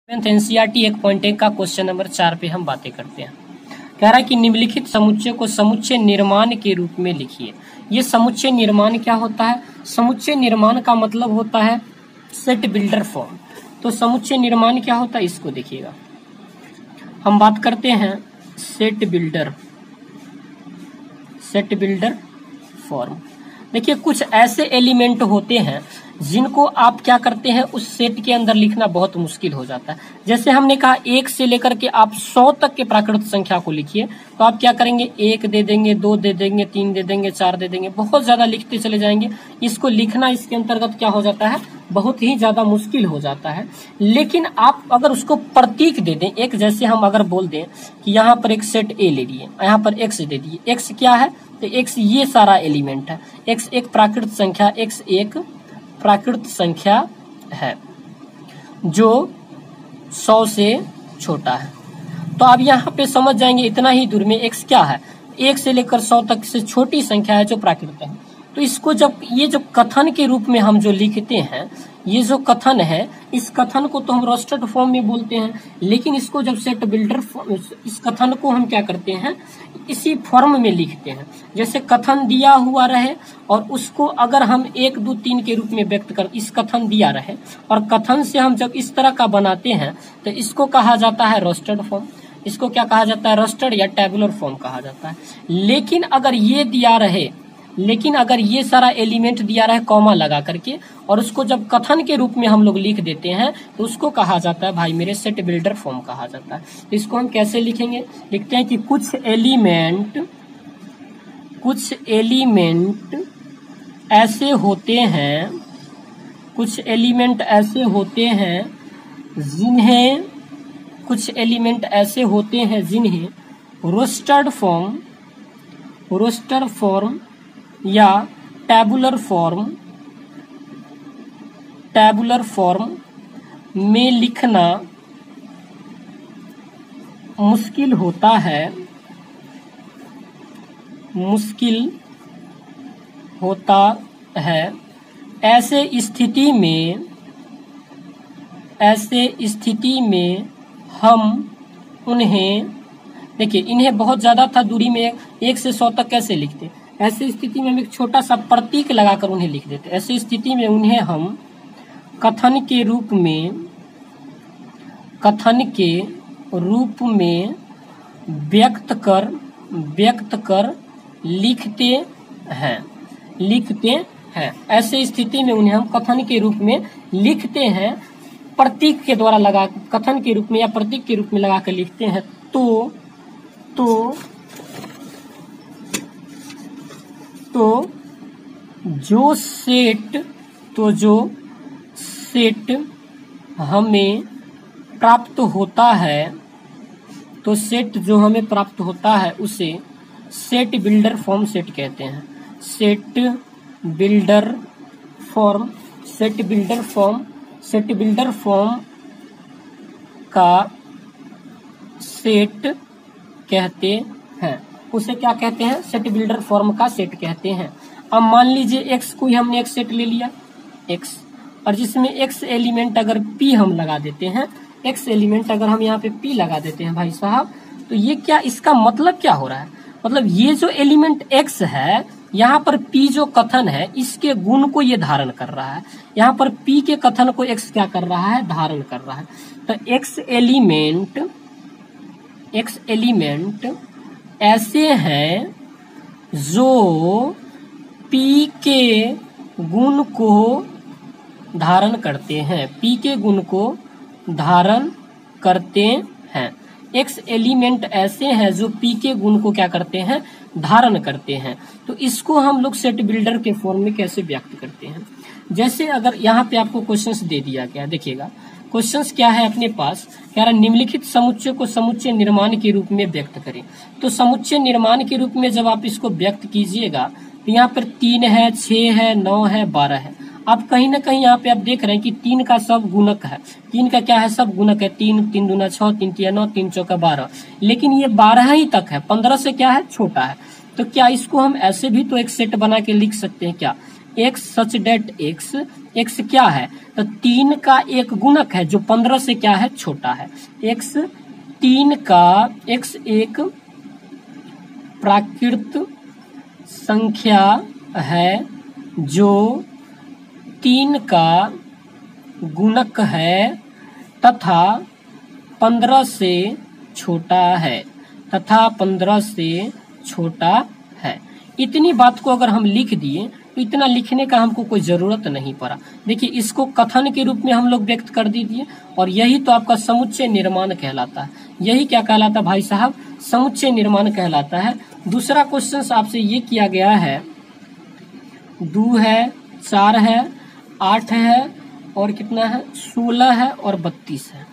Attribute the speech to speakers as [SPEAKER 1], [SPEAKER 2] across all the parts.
[SPEAKER 1] NCERT 1.1 का question number 4 पे हम बातें करते हैं। कह रहा है कि निम्नलिखित समुच्चय को समुच्चय निर्माण के रूप में लिखिए। ये समुच्चय निर्माण क्या होता है? समुच्चय निर्माण का मतलब होता है सेट बिल्डर फॉर्म। तो समुच्चय निर्माण क्या होता है इसको देखिएगा। हम बात करते हैं सेट बिल्डर फॉर्म। देखिए कुछ ऐसे एलिमेंट होते हैं जिनको आप क्या करते हैं उस सेट के अंदर लिखना बहुत मुश्किल हो जाता है। जैसे हमने कहा 1 से लेकर के आप 100 तक के प्राकृत संख्या को लिखिए, तो आप क्या करेंगे 1 दे देंगे, 2 दे देंगे, 3 दे देंगे, 4 दे देंगे, बहुत ज्यादा लिखते चले जाएंगे। इसको लिखना इसके अंतर्गत क्या हो जाता है, बहुत ही ज्यादा मुश्किल हो जाता है। लेकिन आप अगर उसको प्रतीक दे दें, एक जैसे हम अगर बोल दें कि यहाँ पर एक सेट ए ले लिए, यहाँ पर एक्स दे दिए, एक्स क्या है तो एक्स ये सारा एलिमेंट है, एक्स एक प्राकृत संख्या, एक्स एक प्राकृत संख्या है जो 100 से छोटा है। तो आप यहाँ पे समझ जाएंगे इतना ही दूर में x क्या है, 1 से लेकर 100 तक से छोटी संख्या है जो प्राकृत है। तो इसको जब ये जो कथन के रूप में हम जो लिखते हैं, ये जो कथन है, इस कथन को तो हम रोस्टेड फॉर्म में बोलते हैं, लेकिन इसको जब सेट बिल्डर इस कथन को हम क्या करते हैं इसी फॉर्म में लिखते हैं। जैसे कथन दिया हुआ रहे और उसको अगर हम 1 2 3 के रूप में व्यक्त कर, इस कथन दिया रहे और कथन से हम जब इस तरह का बनाते हैं तो इसको कहा जाता है रोस्टेड फॉर्म। इसको क्या कहा जाता है, रोस्टेड या टेबुलर फॉर्म कहा जाता है। लेकिन अगर ये सारा एलिमेंट दिया रहे कॉमा लगा करके और उसको जब कथन के रूप में हम लोग लिख देते हैं तो उसको कहा जाता है भाई मेरे सेट बिल्डर फॉर्म कहा जाता है। तो इसको हम कैसे लिखेंगे, लिखते हैं कि कुछ एलिमेंट ऐसे होते हैं जिन्हें रोस्टेड फॉर्म या टैबुलर फॉर्म में लिखना मुश्किल होता है। ऐसे स्थिति में हम इन्हें बहुत ज्यादा था दूरी में 1 से 100 तक कैसे लिखते, ऐसी स्थिति में हम एक छोटा सा प्रतीक लगाकर उन्हें लिख देते। ऐसी स्थिति में उन्हें हम कथन के रूप में व्यक्त कर लिखते हैं। ऐसे स्थिति में उन्हें हम कथन के रूप में लिखते हैं, प्रतीक के द्वारा लगा कथन के रूप में या प्रतीक के रूप में लगा कर लिखते हैं। तो जो सेट हमें प्राप्त होता है उसे सेट बिल्डर फॉर्म सेट कहते हैं। सेट बिल्डर फॉर्म का सेट कहते हैं। उसे क्या कहते हैं, सेट बिल्डर फॉर्म का सेट कहते हैं। अब मान लीजिए x को ही हमने एक सेट ले लिया x, और जिसमें x एलिमेंट अगर p हम लगा देते हैं, x एलिमेंट अगर हम यहाँ पे p लगा देते हैं भाई साहब, तो ये क्या, इसका मतलब क्या हो रहा है, मतलब ये जो एलिमेंट x है यहाँ पर p जो कथन है इसके गुण को ये धारण कर रहा है, यहाँ पर p के कथन को x क्या कर रहा है, धारण कर रहा है। तो x एलिमेंट ऐसे हैं जो P के गुण को धारण करते हैं। X एलिमेंट ऐसे हैं जो P के गुण को क्या करते हैं, धारण करते हैं। तो इसको हम लोग सेट बिल्डर के फॉर्म में कैसे व्यक्त करते हैं, जैसे अगर यहाँ पे आपको क्वेश्चंस दे दिया गया, देखिएगा क्वेश्चंस क्या है अपने पास, कह रहा निम्नलिखित समुच्चय को समुच्चय निर्माण के रूप में व्यक्त करें। तो समुच्चय निर्माण के रूप में जब आप इसको व्यक्त कीजिएगा तो यहाँ पर 3 है, 6 है, 9 है, 12 है। आप कहीं ना कहीं यहाँ पे आप देख रहे हैं कि 3 का सब गुणक है, 3 का क्या है, सब गुणक है, 3 3 दूना 6, 3 3 9, 3 चौका 12, लेकिन ये 12 ही तक है, 15 से क्या है, छोटा है। तो क्या इसको हम ऐसे भी तो एक सेट बना के लिख सकते हैं क्या, x such date x, x क्या है तो 3 का एक गुणक है जो 15 से क्या है छोटा है। एक्स 3 का एक्स एक प्राकृत संख्या है जो 3 का गुणक है तथा 15 से छोटा है, तथा 15 से छोटा है। इतनी बात को अगर हम लिख दिए तो इतना लिखने का हमको कोई जरूरत नहीं पड़ा। देखिए इसको कथन के रूप में हम लोग व्यक्त कर दीजिए और यही तो आपका समुच्चय निर्माण कहलाता है। यही क्या कहलाता है भाई साहब, समुच्चय निर्माण कहलाता है। दूसरा क्वेश्चन आपसे ये किया गया है, 2 है, 4 है, 8 है और कितना है 16 है और 32 है।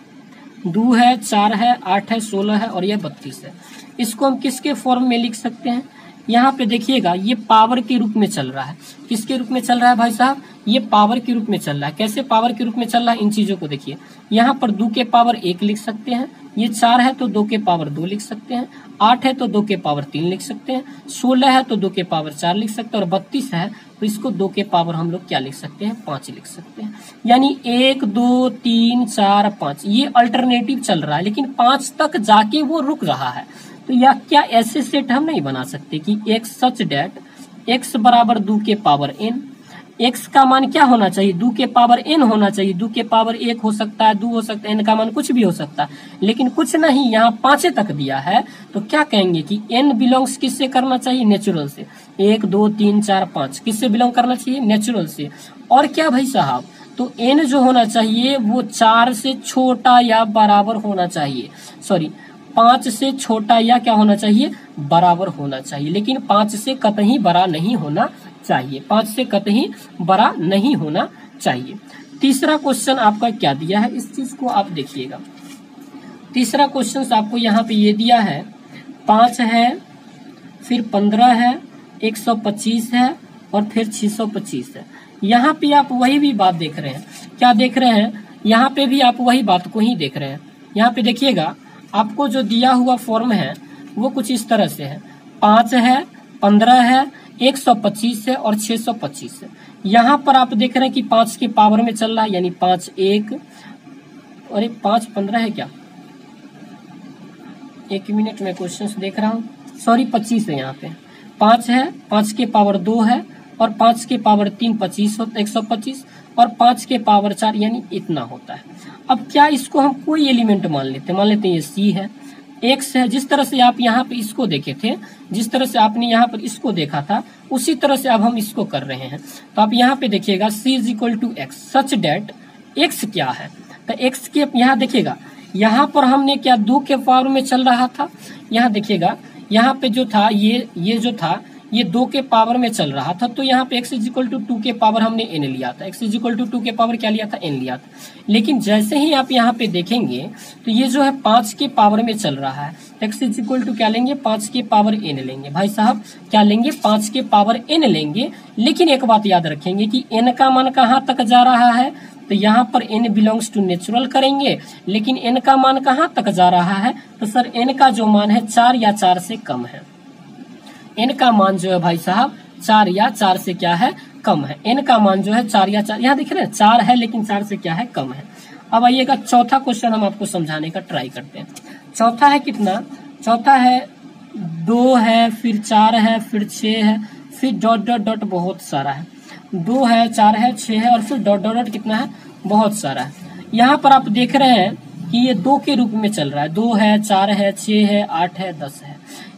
[SPEAKER 1] 2 है, 4 है, 8 है, 16 है और यह 32 है। इसको हम किसके फॉर्म में लिख सकते हैं? यहाँ पे देखिएगा ये पावर के रूप में चल रहा है। किसके रूप में चल रहा है भाई साहब? ये पावर के रूप में चल रहा है। कैसे पावर के रूप में चल रहा है? इन चीजों को देखिए, यहाँ पर 2 के पावर 1 लिख सकते हैं, ये 4 है तो 2 के पावर 2 लिख सकते हैं, 8 है तो 2 के पावर 3 लिख सकते हैं, 16 है तो 2 के पावर 4 लिख सकते हैं और 32 है तो इसको 2 के पावर हम लोग क्या लिख सकते हैं? 5 लिख सकते हैं। यानी 1 2 3 4 5 ये अल्टरनेटिव चल रहा है, लेकिन 5 तक जाके वो रुक रहा है। तो या क्या ऐसे सेट हम नहीं बना सकते कि एक्स सच डेट एक्स बराबर 2 के पावर n, एक्स का मान क्या होना चाहिए? 2 के पावर n होना चाहिए। 2 के पावर 1 हो सकता है, 2 हो सकता है, n का मान कुछ भी हो सकता है, लेकिन कुछ नहीं, यहाँ 5 तक दिया है तो क्या कहेंगे कि n बिलोंग्स किससे करना चाहिए? नेचुरल से। 1 2 3 4 5 किससे बिलोंग करना चाहिए? नेचुरल से। और क्या भाई साहब, तो n जो होना चाहिए वो 4 से छोटा या बराबर होना चाहिए, सॉरी 5 से छोटा या क्या होना चाहिए? बराबर होना चाहिए, लेकिन 5 से कतई बड़ा नहीं होना चाहिए। 5 से कतई बड़ा नहीं होना चाहिए। तीसरा क्वेश्चन आपका क्या दिया है, इस चीज को आप देखिएगा। तीसरा क्वेश्चन आपको यहाँ पे ये दिया है, 5 है, फिर 15 है, 125 है और फिर 625 है। यहाँ पे आप वही भी बात देख रहे हैं। क्या देख रहे हैं? यहाँ पे भी आप वही बात को ही देख रहे हैं। यहाँ पे देखिएगा आपको जो दिया हुआ फॉर्म है वो कुछ इस तरह से है, 5 है, 15 है, 125 है और 625 है। यहाँ पर आप देख रहे हैं कि 5 के पावर में चल रहा है, यानी 5 1 और 5 15 है क्या? 1 मिनट में क्वेश्चन देख रहा हूँ, सॉरी 25 है। यहाँ पे 5 है, 5 के पावर 2 है और 5 के पावर 3 25 होता है, 125 और 5 के पावर 4 यानी इतना होता है। अब क्या इसको हम कोई एलिमेंट मान लेते हैं? मान लेते हैं ये C है, X है। जिस तरह से आप यहाँ पे इसको देखे थे, जिस तरह से आपने यहाँ पर इसको देखा था, उसी तरह से अब हम इसको कर रहे हैं। तो आप यहाँ पे देखिएगा C is equal to x such that X क्या है? तो X के यहाँ देखिएगा, यहाँ पर हमने क्या 2 के पावर में चल रहा था। यहाँ देखिएगा यहाँ पे जो था ये जो था ये 2 के पावर में चल रहा था, तो यहाँ पे x इज इक्वल टू 2 के पावर हमने n लिया था। x इज इक्वल टू 2 के पावर क्या लिया था? n लिया था। लेकिन जैसे ही आप यहाँ पे देखेंगे तो ये जो है 5 के पावर में चल रहा है, x इज इक्वल टू क्या लेंगे? 5 के पावर n लेंगे। भाई साहब क्या लेंगे? 5 के पावर n लेंगे। लेकिन एक बात याद रखेंगे कि n का मान कहाँ तक जा रहा है? तो यहाँ पर n बिलोंग्स टू नेचुरल करेंगे, लेकिन n का मान कहाँ तक जा रहा है? तो सर n का जो मान है 4 या 4 से कम है। n का मान जो है भाई साहब 4 या 4 से क्या है? कम है। n का मान जो है 4 या 4, यहाँ देख रहे हैं 4 है लेकिन 4 से क्या है? कम है। अब आइएगा चौथा क्वेश्चन हम आपको समझाने का ट्राई करते हैं। चौथा है कितना? चौथा है 2 है, फिर 4 है, फिर 6 है, फिर डॉट डॉट डॉट बहुत सारा है। 2 है, 4 है, 6 है और फिर डॉट डॉट डॉट कितना है? बहुत सारा है। यहाँ पर आप देख रहे हैं कि ये 2 के रूप में चल रहा है। 2 है, 4 है, 6 है, 8 है, 10 है,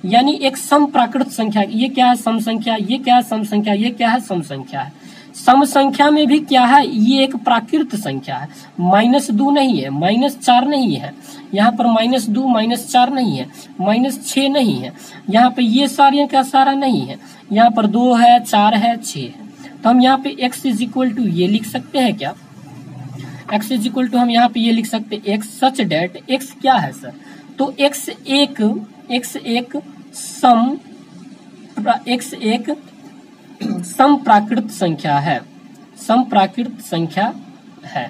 [SPEAKER 1] यानी एक सम प्राकृत संख्या। ये क्या है? सम संख्या। ये क्या है? सम संख्या। ये क्या है? सम संख्या है। सम संख्या में भी क्या है? ये एक प्राकृत संख्या है। -2 नहीं है, -4 नहीं है, यहाँ पर -2 -4 नहीं है, -6 नहीं है, यहाँ पे ये सारे का सारा नहीं है, यहाँ पर 2 है, 4 है, 6 है। तो हम यहाँ पे x इज इक्वल टू ये लिख सकते हैं क्या? x इज इक्वल टू हम यहाँ पे ये लिख सकते हैं, x सच डेट x क्या है सर? तो x एक सम प्राकृत संख्या है। सम प्राकृत संख्या है।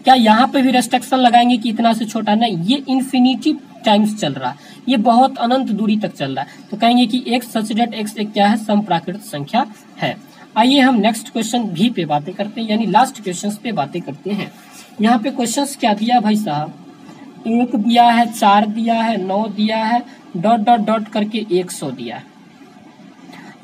[SPEAKER 1] क्या यहाँ पे भी रेस्ट्रिक्शन लगाएंगे कि इतना से छोटा? नहीं, ये इन्फिनिटी टाइम्स चल रहा है, ये बहुत अनंत दूरी तक चल रहा है। तो कहेंगे कि x सच डेट x एक क्या है? सम प्राकृत संख्या है। आइए हम नेक्स्ट क्वेश्चन भी पे बातें करते हैं, यानी लास्ट क्वेश्चन पे बातें करते हैं। यहाँ पे क्वेश्चन क्या दिया भाई साहब, 1 दिया है, 4 दिया है, 9 दिया है, डॉट डॉट डॉट करके 100 दिया है।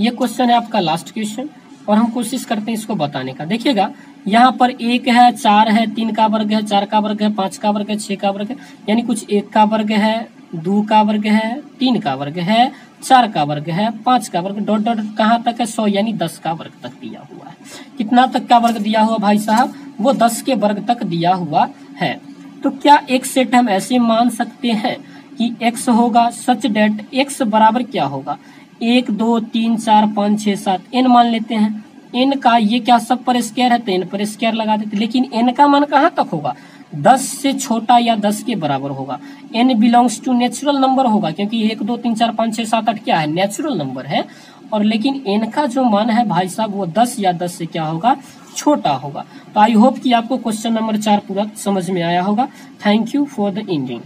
[SPEAKER 1] ये क्वेश्चन है आपका लास्ट क्वेश्चन और हम कोशिश करते हैं इसको बताने का। देखिएगा यहाँ पर 1 है, 4 है, 3 का वर्ग है, 4 का वर्ग है, 5 का वर्ग है, 6 का वर्ग है, यानी कुछ 1 का वर्ग है, 2 का वर्ग है, 3 का वर्ग है, 4 का वर्ग है, 5 का वर्ग, डॉट डॉट कहाँ तक है 100, यानी 10 का वर्ग तक दिया हुआ है। कितना तक का वर्ग दिया हुआ भाई साहब, वो 10 के वर्ग तक दिया हुआ है। तो क्या एक सेट हम ऐसे मान सकते हैं कि x होगा सच डेट x बराबर क्या होगा, 1 2 3 4 5 6 7 n मान लेते हैं। n का ये क्या सब पर स्क्वायर है तो n पर स्क्वायर लगा देते, लेकिन n का मान कहाँ तक होगा, 10 से छोटा या 10 के बराबर होगा। n belongs to natural number होगा, क्योंकि 1 2 3 4 5 6 7 8 क्या है, नेचुरल नंबर है। और लेकिन n का जो मान है भाई साहब वो 10 या 10 से क्या होगा, छोटा होगा। तो आई होप कि आपको क्वेश्चन नंबर 4 पूरा समझ में आया होगा। Thank you for the ending.